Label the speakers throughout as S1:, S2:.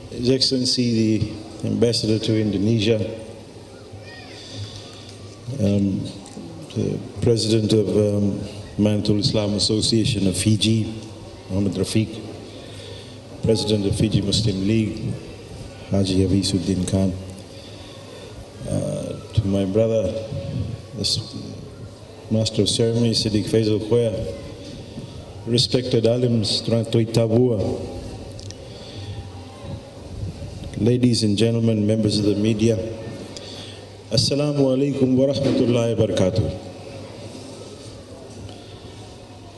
S1: His Excellency the Ambassador to Indonesia, the President of Mantul Islam Association of Fiji, Muhammad Rafiq, President of Fiji Muslim League, Haji Avisuddin Khan, to my brother, the Master of Ceremony, Siddiq Faisal Koya, respected alims, Tavua, ladies and gentlemen, members of the media, Assalamu alaikum wa rahmatullahi wa barakatuh.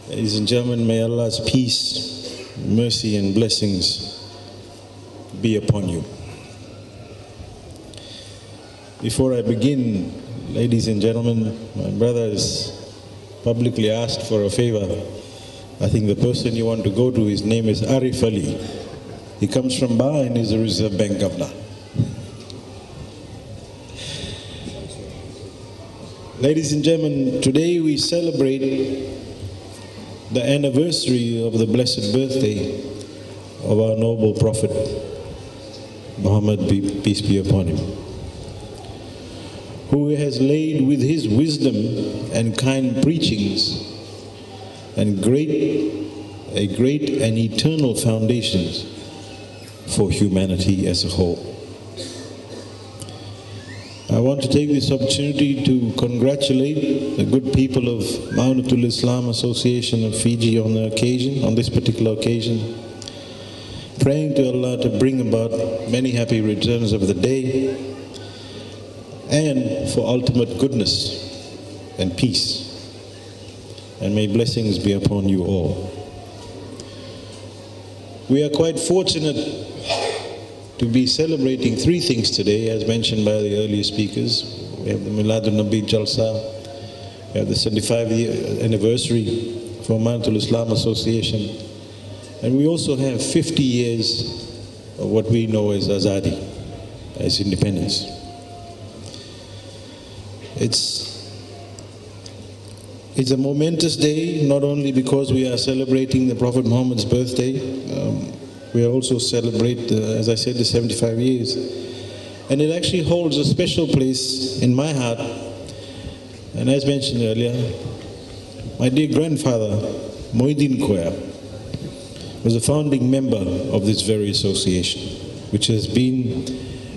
S1: Ladies and gentlemen, may Allah's peace, mercy and blessings be upon you. Before I begin, ladies and gentlemen, my brother has publicly asked for a favor. I think the person you want to go to, his name is Arif Ali. He comes from Ba and is a Reserve Bank governor. Ladies and gentlemen, today we celebrate the anniversary of the blessed birthday of our noble Prophet, Muhammad, peace be upon him, who has laid with his wisdom and kind preachings and a great and eternal foundations for humanity as a whole. I want to take this opportunity to congratulate the good people of Maunatul Islam Association of Fiji on the occasion, on this particular occasion, praying to Allah to bring about many happy returns of the day and for ultimate goodness and peace. And may blessings be upon you all. We are quite fortunate to be celebrating three things today, as mentioned by the earlier speakers. We have the MILAAD NABI Jalsa, we have the 75th anniversary for Maunatul Islam Association, and we also have 50 years of what we know as Azadi, as independence. It's a momentous day, not only because we are celebrating the Prophet Muhammad's birthday, we also celebrate, as I said, the 75 years. And it actually holds a special place in my heart. And as mentioned earlier, my dear grandfather, Muhyiddin Koya, was a founding member of this very association, which has been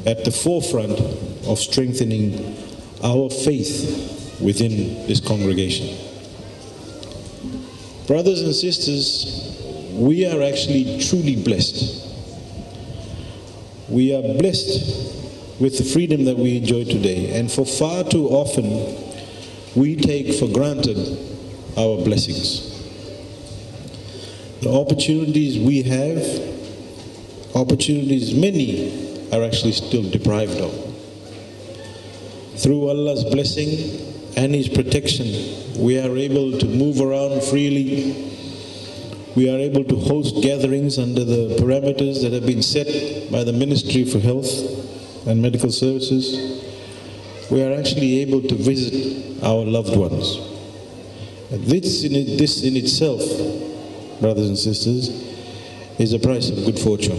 S1: at the forefront of strengthening our faith within this congregation. Brothers and sisters, we are actually truly blessed. We are blessed with the freedom that we enjoy today, and for far too often we take for granted our blessings. The opportunities we have, opportunities many are actually still deprived of. Through Allah's blessing and His protection, we are able to move around freely. We are able to host gatherings under the parameters that have been set by the Ministry for Health and Medical Services. We are actually able to visit our loved ones. And this in itself, brothers and sisters, is a price of good fortune.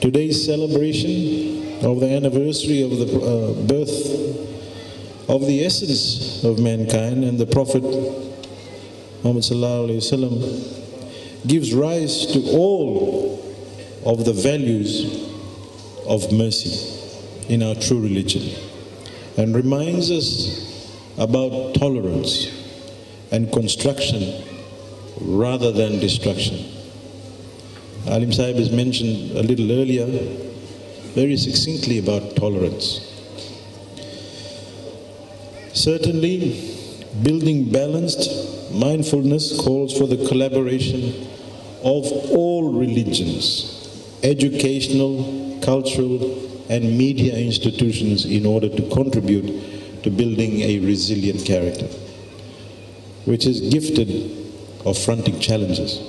S1: Today's celebration of the anniversary of the birth of the essence of mankind and the Prophet Muhammad Sallallahu Alaihi Wasallam gives rise to all of the values of mercy in our true religion and reminds us about tolerance and construction rather than destruction. Alim Sahib has mentioned a little earlier very succinctly about tolerance. Certainly, building balanced mindfulness calls for the collaboration of all religions, educational, cultural, and media institutions in order to contribute to building a resilient character, which is gifted of fronting challenges.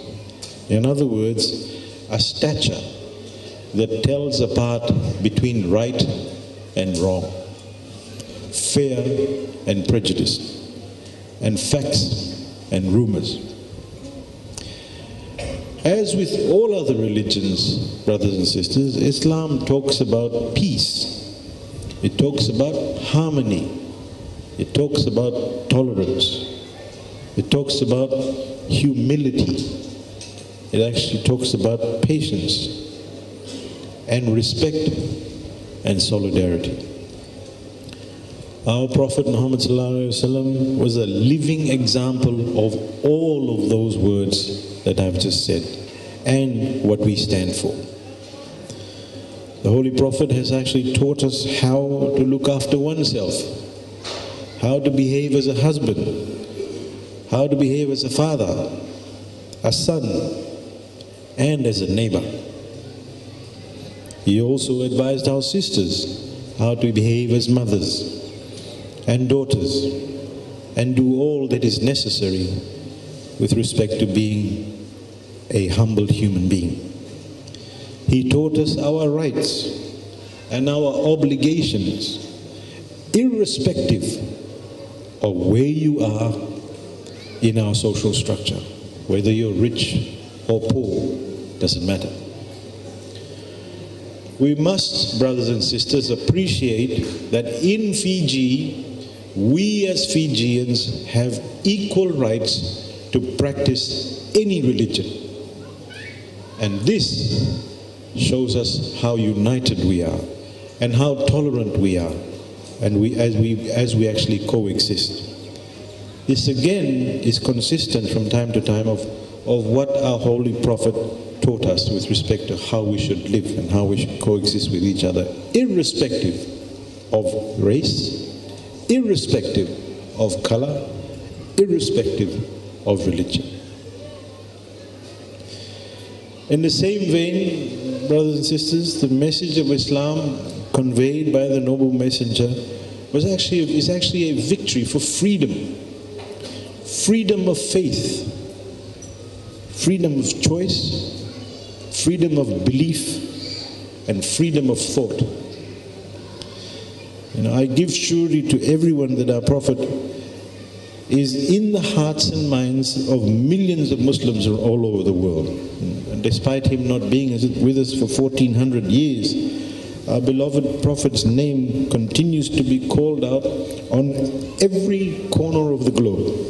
S1: In other words, a stature that tells apart between right and wrong, fair and prejudice, and facts and rumors. As with all other religions, brothers and sisters, Islam talks about peace. It talks about harmony. It talks about tolerance. It talks about humility. It actually talks about patience and respect and solidarity. Our Prophet Muhammad ﷺ was a living example of all of those words that I've just said and what we stand for. The Holy Prophet has actually taught us how to look after oneself, how to behave as a husband, how to behave as a father, a son, and as a neighbor. He also advised our sisters how to behave as mothers and daughters and do all that is necessary with respect to being a humble human being. He taught us our rights and our obligations, irrespective of where you are in our social structure. Whether you're rich or poor, doesn't matter. We must, brothers and sisters, appreciate that in Fiji, we as Fijians have equal rights to practice any religion. And this shows us how united we are and how tolerant we are, and as we actually coexist. This again is consistent from time to time of what our Holy Prophet taught us with respect to how we should live and how we should coexist with each other, irrespective of race, irrespective of color, irrespective of religion. In the same vein, brothers and sisters, the message of Islam conveyed by the noble messenger is actually a victory for freedom. Freedom of faith, freedom of choice, freedom of belief, and freedom of thought. I give surety to everyone that our Prophet is in the hearts and minds of millions of Muslims all over the world. And despite him not being with us for 1400 years, our beloved Prophet's name continues to be called out on every corner of the globe,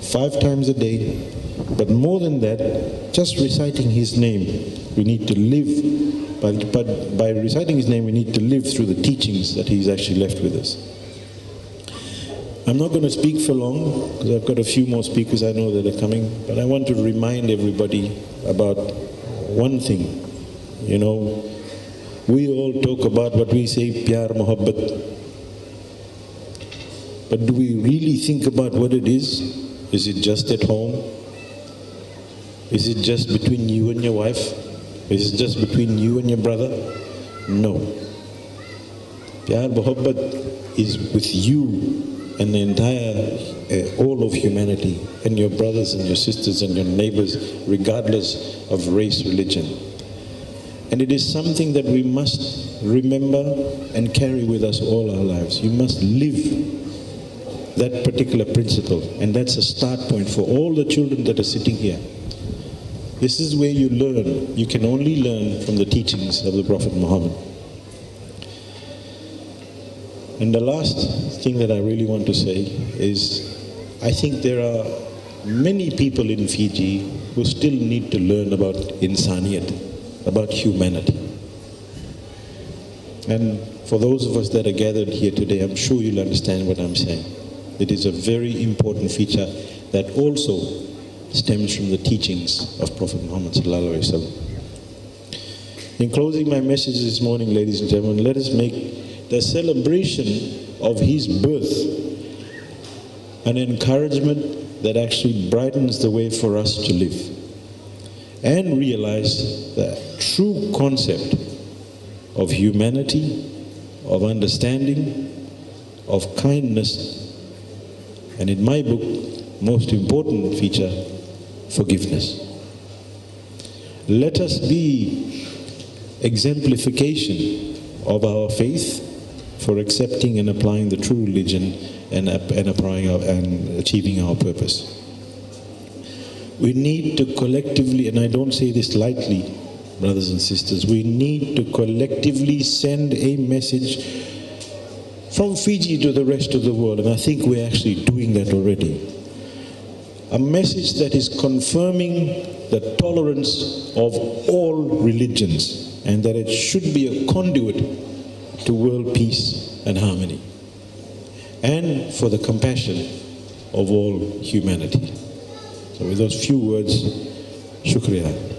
S1: 5 times a day. But more than that, just reciting his name, we need to live. But by reciting his name, we need to live through the teachings that he's actually left with us. I'm not going to speak for long, because I've got a few more speakers I know that are coming, but I want to remind everybody about one thing. We all talk about what we say, pyar mohabbat. But do we really think about what it is? Is it just at home? Is it just between you and your wife? Is it just between you and your brother? No. Pyar mohabbat is with you and the entire, all of humanity, and your brothers and your sisters and your neighbors, regardless of race, religion. And it is something that we must remember and carry with us all our lives. You must live that particular principle, and that's a start point for all the children that are sitting here. This is where you learn. You can only learn from the teachings of the Prophet Muhammad. And the last thing that I really want to say is, I think there are many people in Fiji who still need to learn about insaniyat, about humanity. And for those of us that are gathered here today, I'm sure you'll understand what I'm saying. It is a very important feature that also stems from the teachings of Prophet Muhammad sallallahu alaihi wasallam. In closing my message this morning, ladies and gentlemen, let us make the celebration of his birth an encouragement that actually brightens the way for us to live. and realize the true concept of humanity, of understanding, of kindness, and in my book, most important feature, forgiveness. Let us be exemplification of our faith for accepting and applying the true religion and applying and achieving our purpose. We need to collectively, and I don't say this lightly, brothers and sisters, we need to collectively send a message from Fiji to the rest of the world, and I think we're actually doing that already. A message that is confirming the tolerance of all religions, and that it should be a conduit to world peace and harmony, and for the compassion of all humanity. So with those few words, shukriya.